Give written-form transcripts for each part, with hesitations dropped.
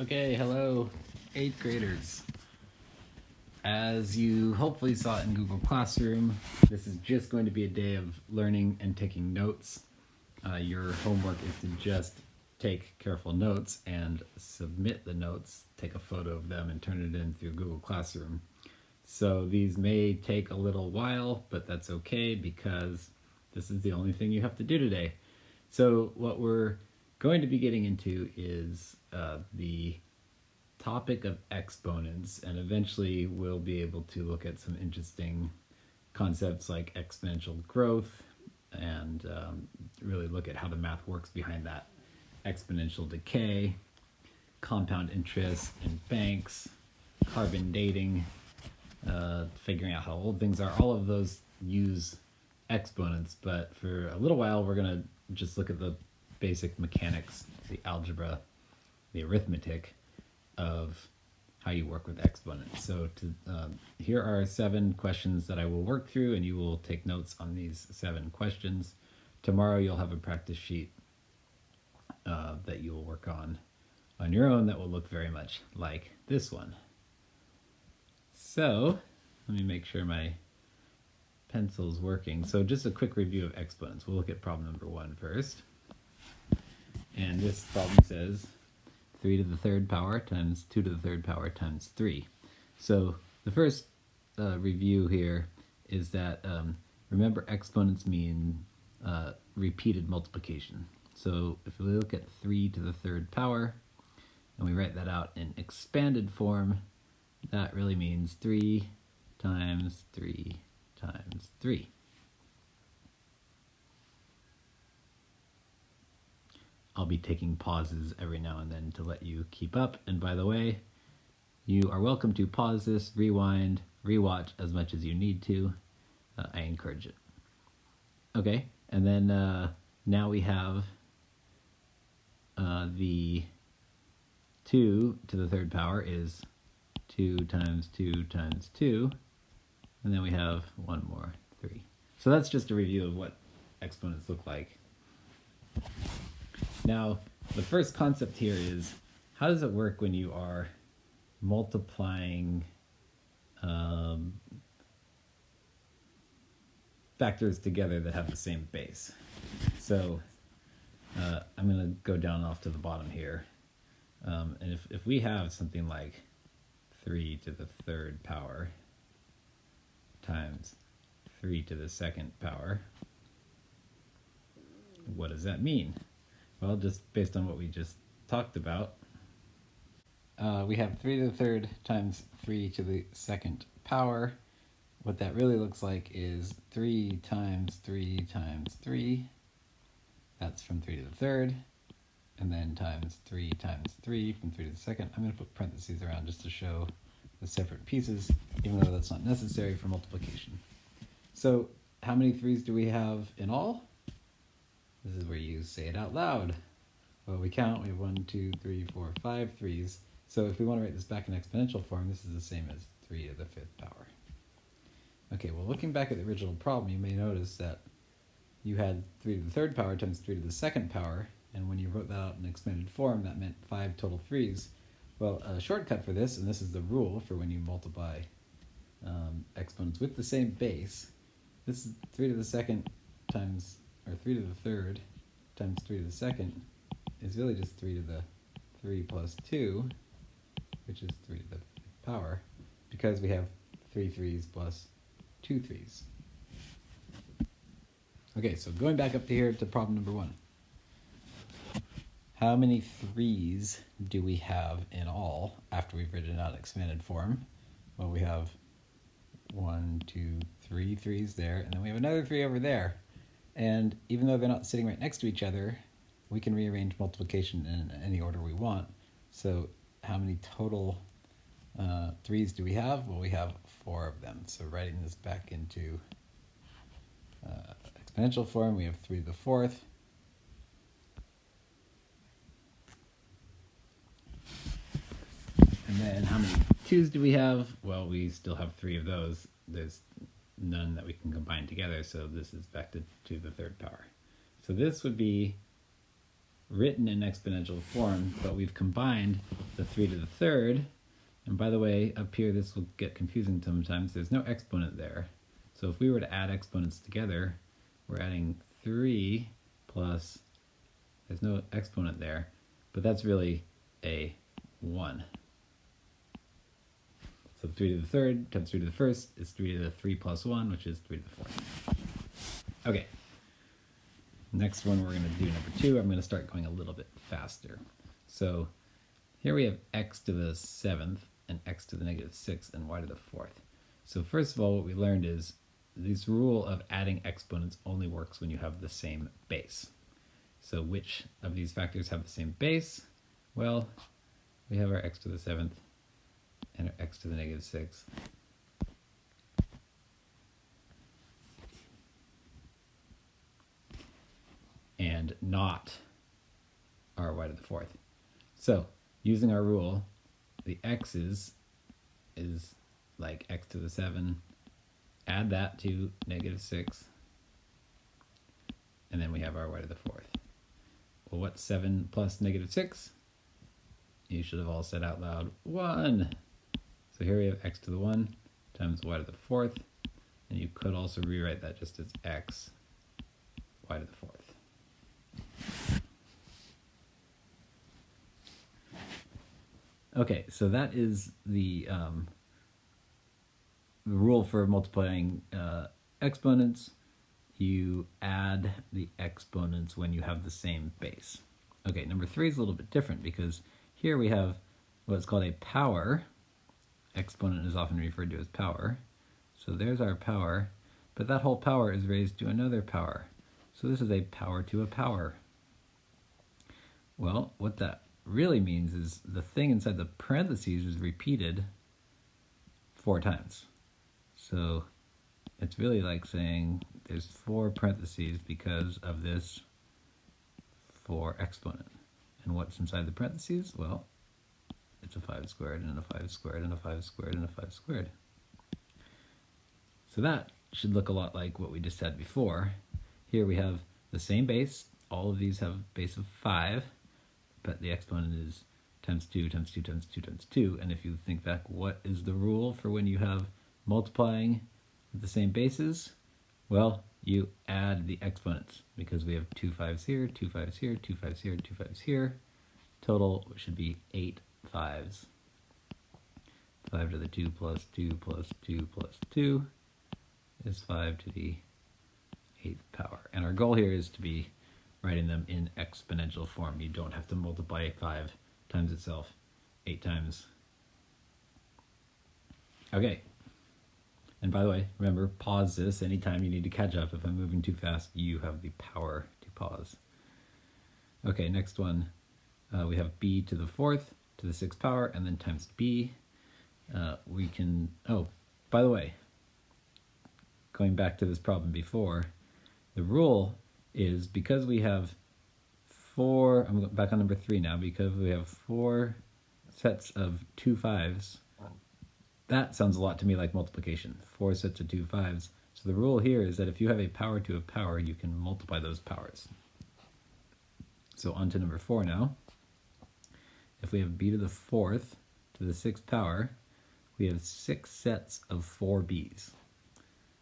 Okay, hello, 8th graders. As you hopefully saw in Google Classroom, this is just going to be a day of learning and taking notes. Your homework is to just take careful notes and submit the notes, take a photo of them and turn it in through Google Classroom. So these may take a little while, but that's okay because this is the only thing you have to do today. So what we're going to be getting into is the topic of exponents, and eventually we'll be able to look at some interesting concepts like exponential growth and really look at how the math works behind that. Exponential decay, compound interest in banks, carbon dating, figuring out how old things are. All of those use exponents, but for a little while we're going to just look at the basic mechanics, the algebra, the arithmetic of how you work with exponents. So here are 7 questions that I will work through, and you will take notes on these 7 questions. Tomorrow you'll have a practice sheet that you will work on your own that will look very much like this one. So let me make sure my pencil's working. So just a quick review of exponents. We'll look at problem number 1 first. And this problem says 3 to the third power times 2 to the third power times 3. So the first review here is that remember, exponents mean repeated multiplication. So if we look at 3 to the third power and we write that out in expanded form, that really means 3 times 3 times 3. I'll be taking pauses every now and then to let you keep up. And by the way, you are welcome to pause this, rewind, rewatch as much as you need to. I encourage it. Okay, and then now we have the 2 to the third power is 2 times 2 times 2. And then we have one more, 3. So that's just a review of what exponents look like. Now, the first concept here is, how does it work when you are multiplying factors together that have the same base? So I'm going to go down off to the bottom here. And if we have something like 3 to the third power times 3 to the second power, what does that mean? Well, just based on what we just talked about, we have 3 to the third times 3 to the second power. What that really looks like is 3 times 3 times 3. That's from 3 to the third. And then times 3 times 3 from 3 to the second. I'm going to put parentheses around just to show the separate pieces, even though that's not necessary for multiplication. So how many 3's do we have in all? This is where you say it out loud. Well, we count. We have 1, 2, 3, 4, 5 3's. So if we want to write this back in exponential form, this is the same as 3 to the 5th power. Okay, well, looking back at the original problem, you may notice that you had 3 to the third power times 3 to the second power, and when you wrote that out in expanded form, that meant 5 total 3's. Well, a shortcut for this, and this is the rule for when you multiply exponents with the same base, this is 3 to the second times, or 3 to the third times 3 to the second is really just 3 to the 3 plus 2, which is 3 to the 5th power, because we have 3 3's plus 2 3's. Okay, so going back up to here to problem number 1. How many 3's do we have in all after we've written it out in expanded form? Well, we have 1, 2, 3 3's there, and then we have another 3 over there. And even though they're not sitting right next to each other, we can rearrange multiplication in any order we want. So how many total 3's do we have? Well, we have 4 of them. So writing this back into exponential form, we have 3 to the 4th. And then how many 2's do we have? Well, we still have 3 of those. There's none that we can combine together, so this is back to 2 to the third power. So this would be written in exponential form, but we've combined the 3 to the third. And by the way, up here this will get confusing sometimes. There's no exponent there. So if we were to add exponents together, we're adding 3 plus, there's no exponent there, but that's really a 1. So 3 to the third times 3 to the first is 3 to the 3 plus 1, which is 3 to the fourth. Okay. Next one we're going to do number 2. I'm going to start going a little bit faster. So here we have x to the 7th and x to the negative 6th and y to the 4th. So first of all, what we learned is this rule of adding exponents only works when you have the same base. So which of these factors have the same base? Well, we have our x to the 7th and our x to the negative 6th. And not our y to the 4th. So using our rule, the x's is like x to the 7, add that to negative 6, and then we have our y to the 4th. Well, what's 7 plus negative 6? You should have all said out loud, 1. So here we have x to the 1 times y to the 4th, and you could also rewrite that just as x, y to the 4th. Okay, so that is the rule for multiplying exponents. You add the exponents when you have the same base. Okay, number 3 is a little bit different because here we have what's called a power. Exponent is often referred to as power. So there's our power, but that whole power is raised to another power. So this is a power to a power. Well, what that really means is the thing inside the parentheses is repeated 4 times. So it's really like saying there's 4 parentheses because of this 4 exponent. And what's inside the parentheses? Well, it's a 5 squared and a 5 squared and a 5 squared and a 5 squared. So that should look a lot like what we just had before. Here we have the same base. All of these have a base of 5, but the exponent is times 2 times 2 times 2 times 2. And if you think back, what is the rule for when you have multiplying with the same bases? Well, you add the exponents because we have 2 5s here, 2 5s here, 2 5s here, 2 5s here. Total should be 8 5s. 5 to the 2 plus 2 plus 2 plus 2 is 5 to the 8th power. And our goal here is to be writing them in exponential form. You don't have to multiply 5 times itself 8 times. Okay. And by the way, remember, pause this anytime you need to catch up. If I'm moving too fast, you have the power to pause. Okay, next one. We have b to the 4th to the 6th power, and then times b. We can, oh, by the way, going back to this problem before, the rule is because we have 4, I'm back on number 3 now, because we have 4 sets of 2 5s, that sounds a lot to me like multiplication, 4 sets of 2 5s. So the rule here is that if you have a power to a power, you can multiply those powers. So on to number 4 now. If we have b to the 4th to the 6th power, we have 6 sets of 4 b's.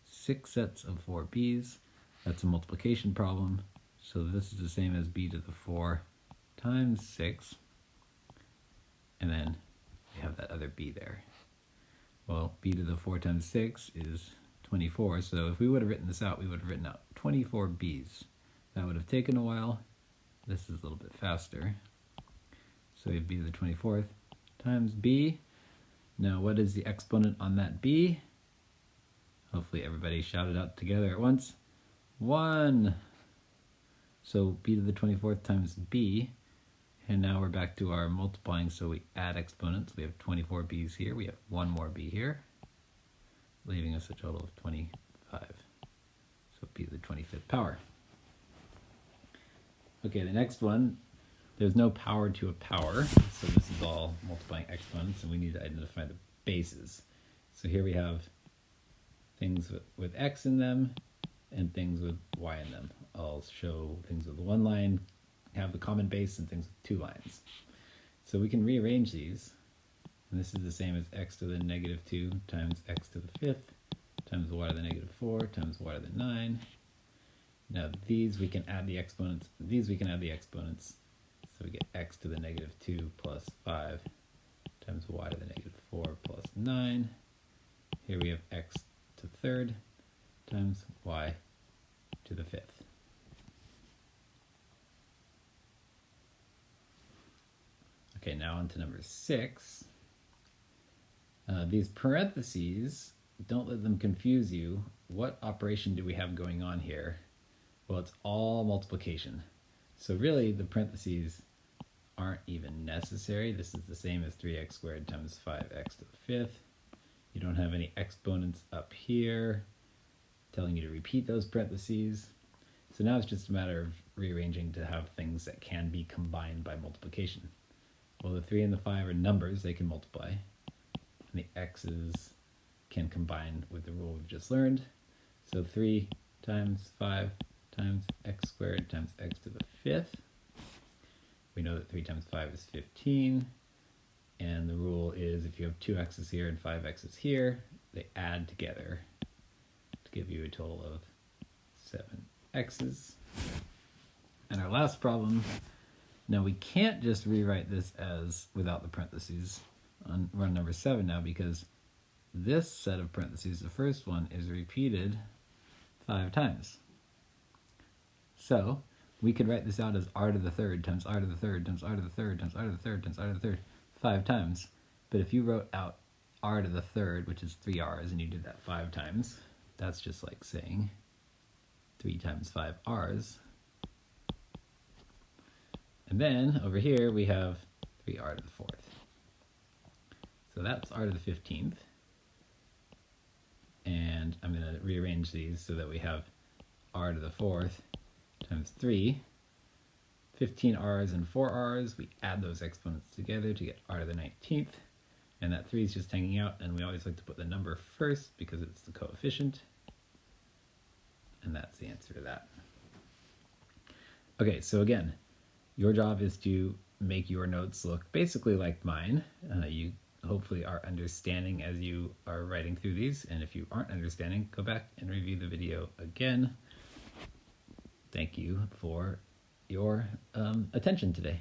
6 sets of 4 b's. That's a multiplication problem. So this is the same as b to the 4 times 6. And then we have that other b there. Well, b to the 4 times 6 is 24. So if we would have written this out, we would have written out 24 b's. That would have taken a while. This is a little bit faster. So we have b to the 24th times b. Now what is the exponent on that b? Hopefully everybody shouted out together at once. 1. So b to the 24th times b. And now we're back to our multiplying, so we add exponents. We have 24 b's here. We have 1 more b here, leaving us a total of 25. So b to the 25th power. Okay, the next one, there's no power to a power, so this is all multiplying exponents, and we need to identify the bases. So here we have things with x in them and things with y in them. I'll show things with 1 line have the common base and things with 2 lines. So we can rearrange these. And this is the same as x to the negative 2 times x to the 5th times y to the negative 4 times y to the 9. Now these we can add the exponents. These we can add the exponents. So we get x to the negative 2 plus 5 times y to the negative 4 plus 9. Here we have x to the 3rd times y to the 5th. Okay, now on to number 6. These parentheses, don't let them confuse you. What operation do we have going on here? Well, it's all multiplication. So really, the parentheses aren't even necessary. This is the same as 3x squared times 5x to the 5th. You don't have any exponents up here telling you to repeat those parentheses. So now it's just a matter of rearranging to have things that can be combined by multiplication. Well, the 3 and the 5 are numbers, they can multiply. And the x's can combine with the rule we've just learned. So 3 times 5 times x squared times x to the 5th. We know that 3 times 5 is 15. And the rule is if you have 2 x's here and 5 x's here, they add together to give you a total of 7 x's. And our last problem, now we can't just rewrite this as without the parentheses. We're on number 7 now because this set of parentheses, the first one, is repeated 5 times. So we could write this out as r to the 3rd times r to the 3rd times r to the 3rd times r to the 3rd times r to the 3rd 5 times. But if you wrote out r to the 3rd, which is 3 r's, and you did that 5 times, that's just like saying 3 times 5 r's. And then over here we have 3r to the 4th. So that's r to the 15th. And I'm going to rearrange these so that we have r to the 4th times 3. 15 r's and 4 r's. We add those exponents together to get r to the 19th. And that 3 is just hanging out, and we always like to put the number first because it's the coefficient. And that's the answer to that. Okay, so again, your job is to make your notes look basically like mine. You hopefully are understanding as you are writing through these, and if you aren't understanding, go back and review the video again. Thank you for your attention today.